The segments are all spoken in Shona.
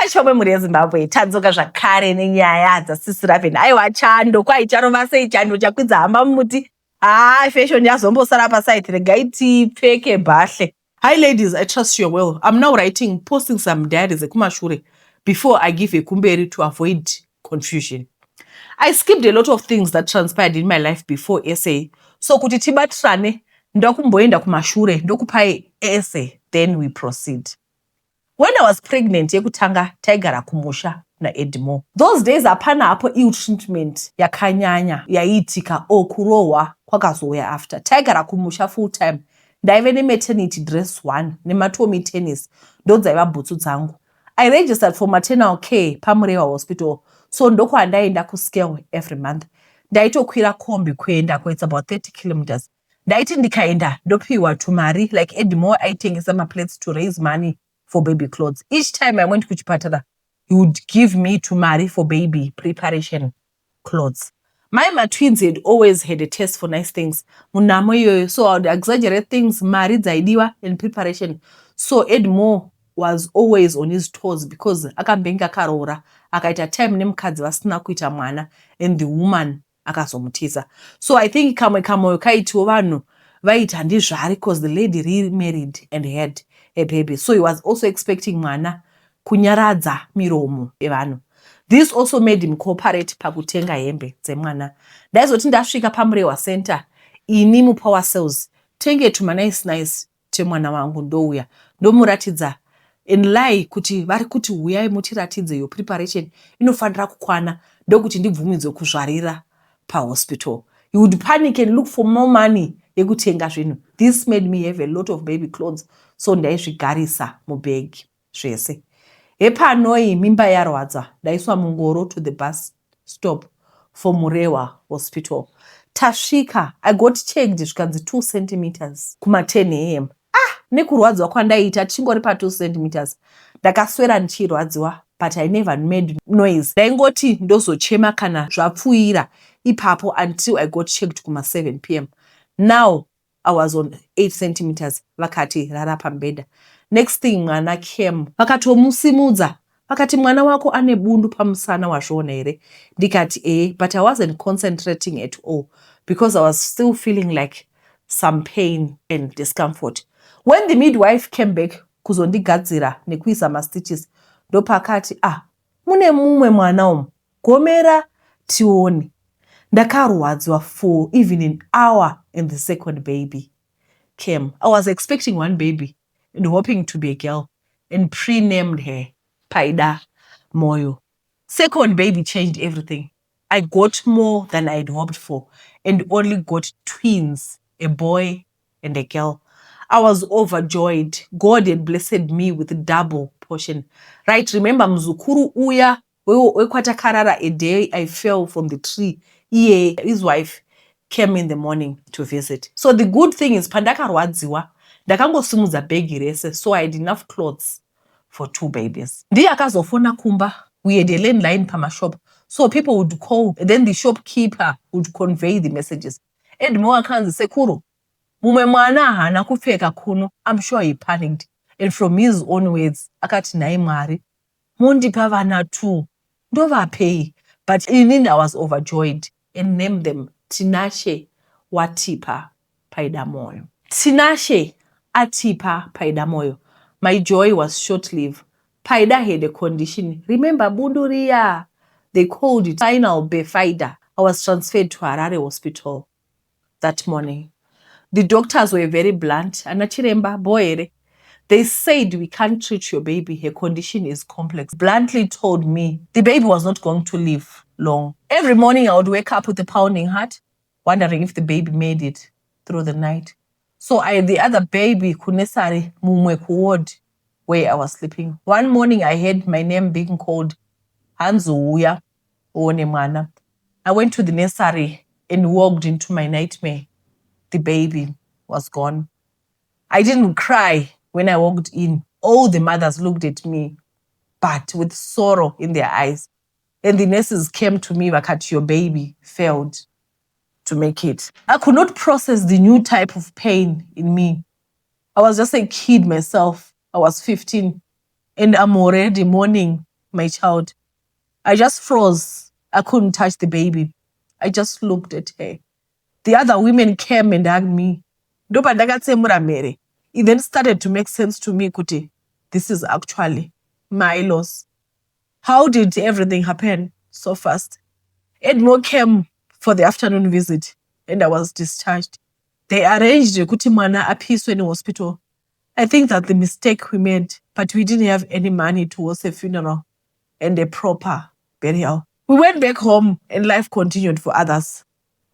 vachomwe muri yezimbabwe tadzoka zvakare nenyaya dzasisi Raven. Aiwa chando kwai charova sei chando chakwidza hamba mumuti. Fashion yazombosara pasaiti regai tipfeke bhahle. Hi ladies, I trust you're well. I'm now posting some diaries ekumashure before I give a kumberi to avoid confusion. I skipped a lot of things that transpired in my life before essay. So kuti tibatirane ndokumboenda kumashure ndokupai essay, then we proceed. When I was pregnant yekutanga taigara kumusha na Edmo. Those days apana apo ill treatment yakanyanya yaitika kurowa kwakazouya after. Taigara kumusha full time. Ndaive nematernity dress 1 nematomi tennis ndodzaiva bhutsu dzangu. I registered for maternal care paMurewa Hospital. So ndoko andaenda kuscale every month. Ndaitokwira kombi kuenda it's about 30 kilometers. Ndaiti ndikaenda ndopiwa tumari like Edmo aitengesa plates to raise money for baby clothes. Each time I went kuchipatara, he would give me tumari for baby preparation clothes. My twins had always had a taste for nice things. So I would exaggerate things, mari dzaidiwa in preparation. So Edmo was always on his toes because akambenga karora. Akaita time nemukadzi vasina kuita mwana and the woman akazomutiza. So I think kamwe kaitiwo vanhu vaita ndizvari because the lady remarried and had a baby. So he was also expecting mwana kunyaradza miromo evanhu. This also made him cooperate pakutenga hembe dzemwana. Ndaizoti ndasvika paMurewa Center, ini mupower cells, tenge tuma nice temwana wangu ndouya. Ndomuratidza in lie kuti vari kuti huyai mutiratidze your preparation inofanira kukwana ndokuti ndibvumidzwe kuzvarira pahospital. You would panic and look for more money yekutenga zvinhu. This made me have a lot of baby clothes. So ndaizvigarisa mubhegi zvese. Epanoi mimba yarwadza ndaiswa mungoro to the bus stop for Murewa Hospital. Tasvika, I got checked zvikanzi 2 centimeters kuma 10 am. Nekurwadziwa kwandaita chingori pa 2 centimeters. Ndakaswera ndichirwadziwa, but I never made noise. Ndaingoti ndozochema kana zvapfuira ipapo until I got checked kuma 7 p.m. Now I was on 8 centimeters. Vakati rara pambeda. Next thing mwana came. Vakatomusimudza. Vakati mwana wako ane bundu pamusana wazviona here. Ndikati but I wasn't concentrating at all because I was still feeling like some pain and discomfort. When the midwife came back kuzondigadzira nekuisa ma-stitches, ndopakati mune mumwe mwana umu, gomera tioni. Ndakarwadziwa for even an hour and the second baby came. I was expecting one baby and hoping to be a girl and pre-named her Paida Moyo. Second baby changed everything. I got more than I'd hoped for and only got twins, a boy and a girl. I was overjoyed. God had blessed me with a double portion. Right, remember mzukuru uya wekwatakarara a day I fell from the tree. His wife came in the morning to visit. So the good thing is pandakarwadziwa ndakangosimudza bhegi rese, so I had enough clothes for 2 babies. Ndiye akazofona kumba. We had a landline pamashop. So people would call, and then the shopkeeper would convey the messages. Edmo akanzi sekuru. Mume mwana hana kupfeka kuno. I'm sure he panicked. And from his own words, akati naye Mwari, mundipa vana 2. Ndovapei. But inini I was overjoyed and named them Tinashe Watipa Paidamoyo. Tinashe Atipa Paidamoyo. My joy was short-lived. Paida had a condition. Remember Bunduria? They called it spinal bifida. I was transferred to Harare Hospital that morning. The doctors were very blunt. Anachiremba boere. They said, we can't treat your baby. Her condition is complex. Bluntly told me the baby was not going to live long. Every morning I would wake up with a pounding heart, wondering if the baby made it through the night. So I had the other baby, Kunesari Mumweku ward, where I was sleeping. One morning I heard my name being called, Hanzuya Onemana. I went to the nursery and walked into my nightmare. The baby was gone. I didn't cry when I walked in. All the mothers looked at me, but with sorrow in their eyes. And the nurses came to me, Vakati, your baby failed to make it. I could not process the new type of pain in me. I was just a kid myself. I was 15 and I'm already mourning my child. I just froze. I couldn't touch the baby. I just looked at her. The other women came and hugged me. It then started to make sense to me, Kuti. This is actually my loss. How did everything happen so fast? Edmo came for the afternoon visit and I was discharged. They arranged Kuti Mwana apiswe in hospital. I think that the mistake we made, but we didn't have any money towards a funeral and a proper burial. We went back home and life continued for others,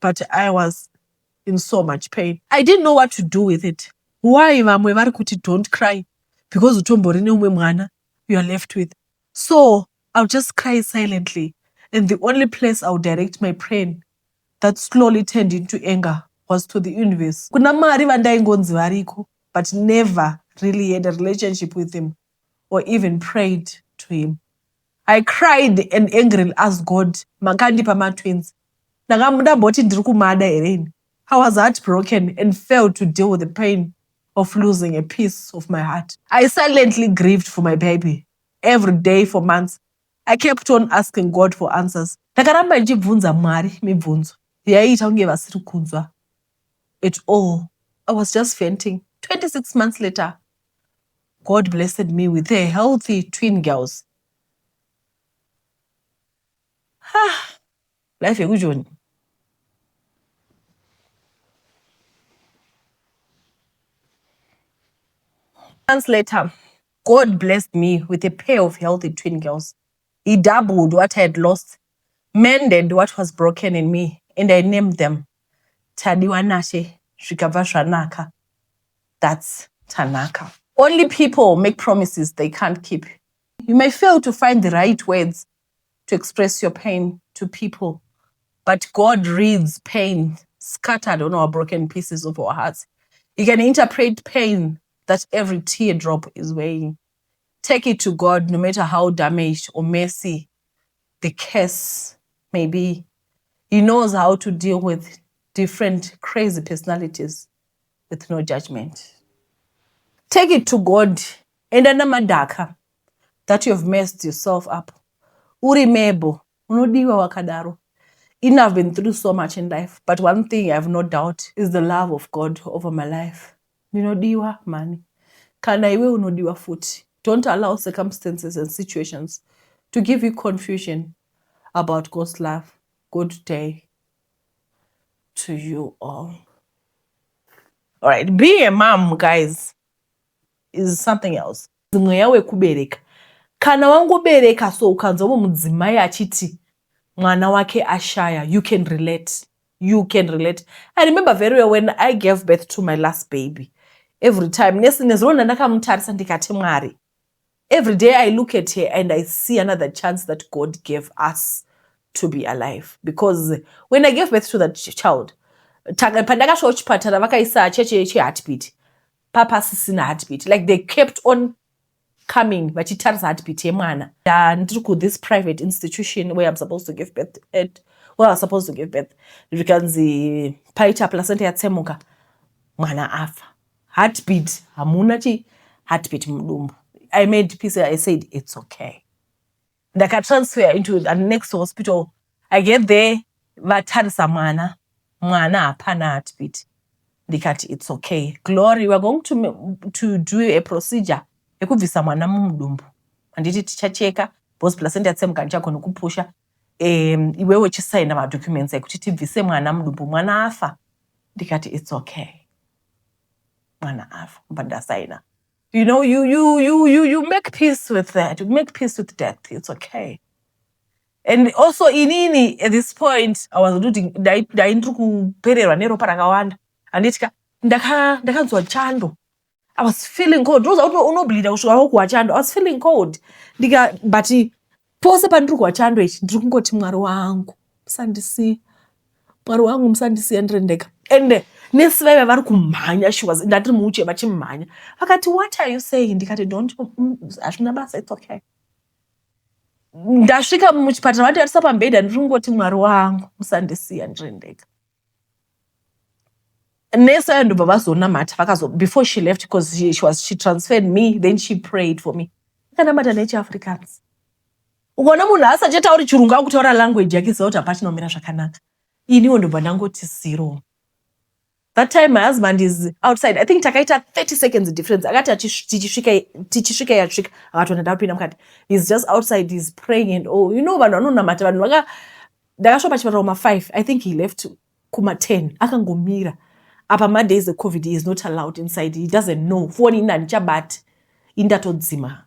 but I was in so much pain. I didn't know what to do with it. Why vamwe vari kuti don't cry because utomborine umwe mwana you are left with. So I'll just cry silently, and the only place I'll direct my pain that slowly turned into anger was to the universe. Kuna mari vandaingonzi variko, but never really had a relationship with him or even prayed to him. I cried and angrily asked God, makandipa ma-twins. Ndakamboti ndiri kumada here. I was heartbroken and failed to deal with the pain of losing a piece of my heart. I silently grieved for my baby. Every day for months, I kept on asking God for answers. Ndakaramba ndichibvunza Mwari mibvunzo yaiita kunge vasiri kunzwa. At all, I was just fainting. 26 months later, God blessed me with a healthy twin girls. Life yekujoni. Months later, God blessed me with a pair of healthy twin girls. He doubled what I had lost, mended what was broken in me, and I named them Tadiwa Nashe Shikavashanaka. That's Tanaka. Only people make promises they can't keep. You may fail to find the right words to express your pain to people, but God reads pain scattered on our broken pieces of our hearts. He can interpret pain that every teardrop is weighing. Take it to God, no matter how damaged or messy the case may be. He knows how to deal with different crazy personalities with no judgment. Take it to God and anamadaka that you have messed yourself up. Urimebo, unodiwa wakadaro. I've been through so much in life, but one thing I have no doubt is the love of God over my life. Ninodiwa mani. Kana iwe unodiwa futi. Don't allow circumstances and situations to give you confusion about God's love. Good day to you all. All right, being a mom, guys, is something else. Mweyawe kubereka. Kana wangu bereka so ukanzobo mudzimai achiti mwana wake ashaya, you can relate. You can relate. I remember very well when I gave birth to my last baby. Every time, every day I look at her and I see another chance that God gave us to be alive. Because when I gave birth to that child, Papa sisina heartbeat. Like they kept on coming, but it turns heartbeat. And to this private institution where I'm supposed to give birth at, well, I was supposed to give birth. You can see paita placenta yatsemuka. Mwana afa. Heartbeat. Hamunachi heartbeat mudumbu. I made peace. I said, it's okay. I can transfer into the next hospital. I get there, vatarisa mwana apana heartbeat. Ndikati, it's okay. Glory, we're going to do a procedure. Ekuvisa mwana mudumbu. Anditi tichacheka, boss placenta yatsemuka nchakona kupusha. Iwewe chisaina ma documents ekuti tivise mwana mudumbu, mwana afa. Ndikati, it's okay. Mwana afa, mbadasaina. You know, you make peace with that. You make peace with death. It's okay. And also inini at this point I was doing daindrukupererwa neropa rakawanda. Anditika ndakanzwa chando. I was feeling cold. Rosa unobleed kusvika kuwa chando. I was feeling cold. But pose pandiri kuwa chando ichi ndiri kungoti Mwari wangu musandisiya. Mwari wangu musandisiya ndirendeka. And nesi vaiva vari kumhanya, she was ndatiri muuche vachimhanya. Vakati, what are you saying? Ndikati, don't, hazvina basa, it's okay. Ndasvika muchipatara vatarisa pambedha ndiri kungoti Mwari wangu musandisiya ndirendeka. Nesi vayo ndobva vazonamata before she left, because she transferred me, then she prayed for me. Vakanamata nechiAfrikaans. Ukaona munhu asachatauri chirungu akutaura language yake zauti hapachinomira zvakanaka. Iniwo ndobva ndangoti zero. That time my husband is outside. I think takaita 30 seconds difference. Akati tichisvika yasvika akatona ndapinda mukati. He's just outside, he's praying and you know vanhu vanonamata vanhu vaka ndakasvika pachipatara kuma 5. I think he left kuma 10. Akangomira. Apa my days of COVID, he is not allowed inside. He doesn't know. Phone ina ndichabati indatodzima.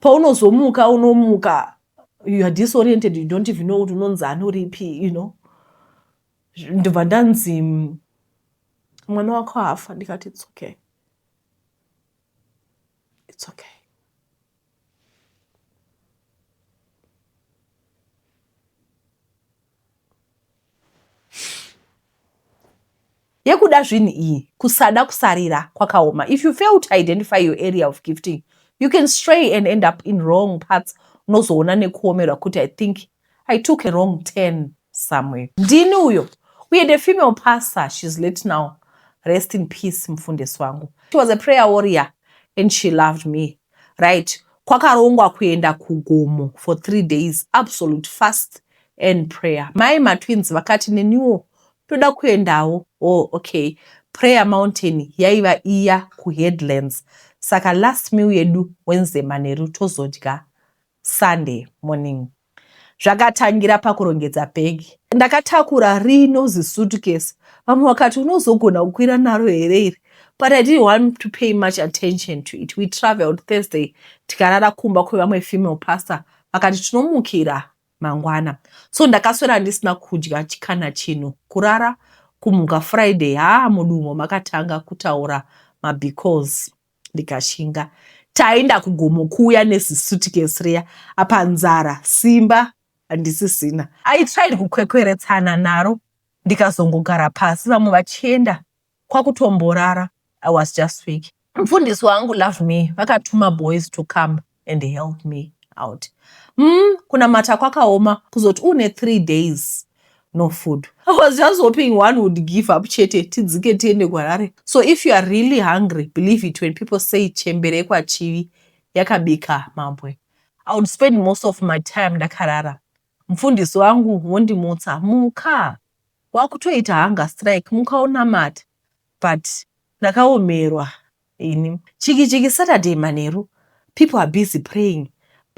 Paunozomuka unomuka, you are disoriented, you don't even know unonzani uripi, you know. Ndobva ndanzi mwana wako hafa, ndikati it's okay. It's okay. Yekuda zvini iyi kusada kusarira kwakaoma. If you fail to identify your area of gifting, you can stray and end up in wrong paths. Unozoona nekuomerwa kuti I think I took a wrong turn somewhere. Ndini uyo. We had a female pastor. She's late now. Rest in peace, mfundisi wangu. She was a prayer warrior and she loved me. Right? Kwakarongwa kuenda kugomo for 3 days. Absolute fast and prayer. My twins vakati neniwo toda kuendawo. Oh, okay. Prayer mountain yaiva iya kuheadlands. Saka last meal yedu Wednesday manheru tozodya Sunday morning. Zvakatangira pakurongedza bhegi. Ndakatakura rinozi suitcase. Vamwe vakati unozogona kukwira naro here iri. But I didn't want to pay much attention to it. We traveled Thursday. Tikarara kumba kwevamwe female pastor. Vakati tinomukira mangwana. So ndakaswera ndisina kudya chikana chinhu. Kurara kumuka Friday. Mudumo makatanga kutaura because ndikashinga. Taenda kugomo kuya nesi suitcase riya. Apa nzara simba handisisina. I tried kukwekweretsana naro. Ndikazongogara pasi vamwe vachienda kwakutomborara. I was just weak. Mfundisi wangu loved me. Vakatuma boys to come and help me out. Kunamata kwakaoma kuzoti une 3 days no food. I was just hoping one would give up chete tidzike tiende kwarare. So if you are really hungry, believe it when people say chembere kwa chivi yakabika mambwe. I would spend most of my time ndakarara. Mfundisi wangu wondimutsa muka. Wakutoita hunger strike muka unamata. But ndakaomerwa ini. Chiki Saturday manheru. People are busy praying.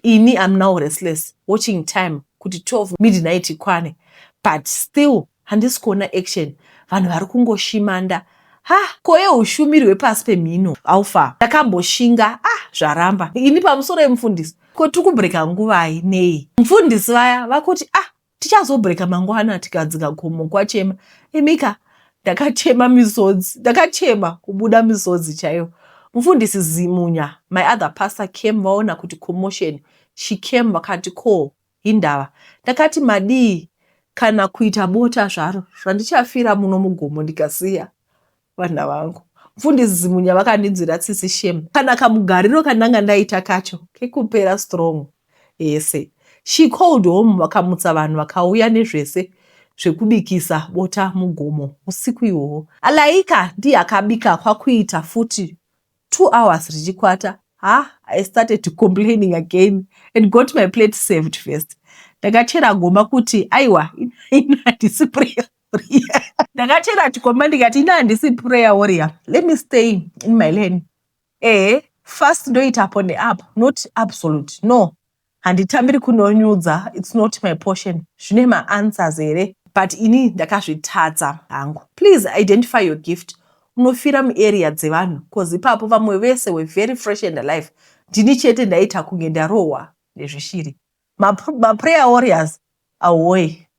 Ini I'm now restless. Watching time kuti 12 midnight ikwane. But still handisi kuona action. Vanhu vari kungoshimanda. Koye ushumiri hwepasi pemhino aufa. Ndakamboshinga zvaramba. Ini pamusoro yemufundisi. Kuti kubreka nguvai nei. Mufundisi vaya vakuti tichazobreka mangwana tikadzika gomo kwachema. Emika ndakachema misodzi. Ndakachema kubuda misodzi chaiyo. Mufundisi Zimunya, my other pastor came vaona kuti commotion. She came vakati ko indava. Ndakati madii kana kuita bota zvaro zvandichafira muno mugomo ndikasiya vana vangu. Mfundisi Zimunya vakandinzwira tsitsi shame. Kana kamugariro kandanga ndaita kacho kekupera strong. Yese. She called home vakamutsa vanhu vakauya nezvese zvekubikisa bota mugomo usiku ihwohwo. Alaika ndiye akabika kwakuita futi 2 hours richikwata. I started complaining again and got my plate saved first. Ndakachera goma kuti aiwa ina handisi prayer warrior. Ndakachera chikomba ndikati ina handisi prayer warrior. Let me stay in my lane. First ndoita upon the up, not absolute. No. Handitambiri kunonyudza, it's not my portion. Zvine ma-answers here. But ini ndakazvitadza hangu. Please identify your gift. Unofira muarea dzevanhu. Because ipapo vamwe vese were very fresh and alive. Ndini chete ndaita kunge ndarohwa nezvishiri. Ma prayer warriors away.